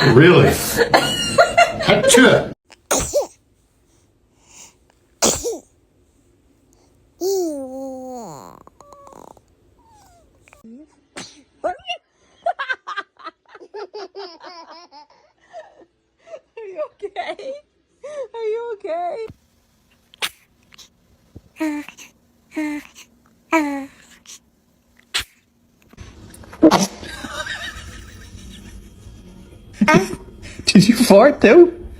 Really? Achoo. Are you okay? Are you okay? Did you fart too?